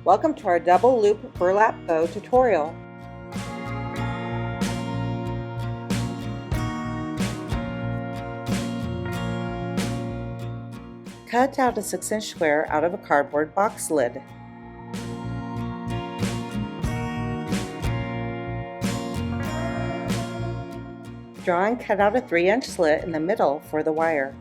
Welcome to our double loop burlap bow tutorial. Cut out a 6-inch square out of a cardboard box lid. Draw and cut out a 3-inch slit in the middle for the wire.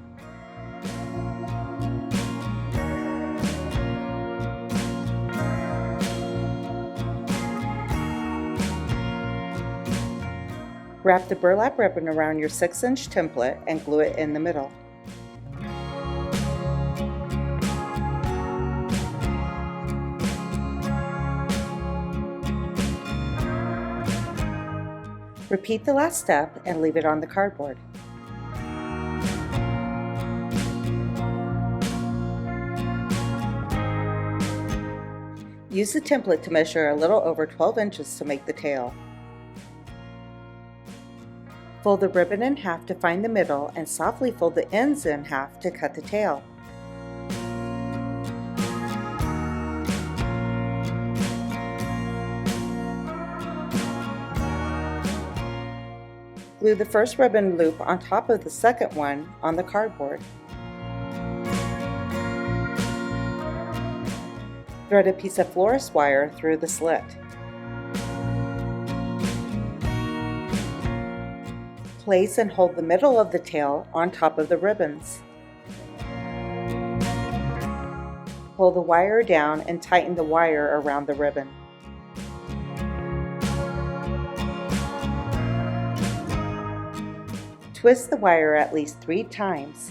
Wrap the burlap ribbon around your 6-inch template and glue it in the middle. Repeat the last step and leave it on the cardboard. Use the template to measure a little over 12 inches to make the tail. Fold the ribbon in half to find the middle and softly fold the ends in half to cut the tail. Glue the first ribbon loop on top of the second one on the cardboard. Thread a piece of florist wire through the slit. Place and hold the middle of the tail on top of the ribbons. Pull the wire down and tighten the wire around the ribbon. Twist the wire at least 3 times.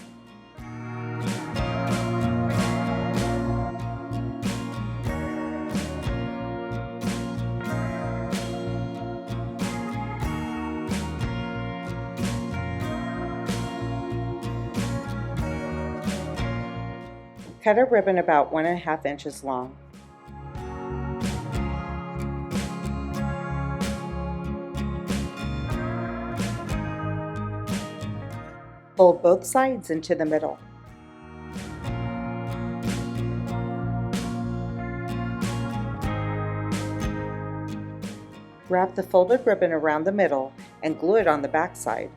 Cut a ribbon about 1.5 inches long. Fold both sides into the middle. Wrap the folded ribbon around the middle and glue it on the back side.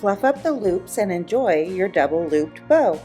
Fluff up the loops and enjoy your double looped bow.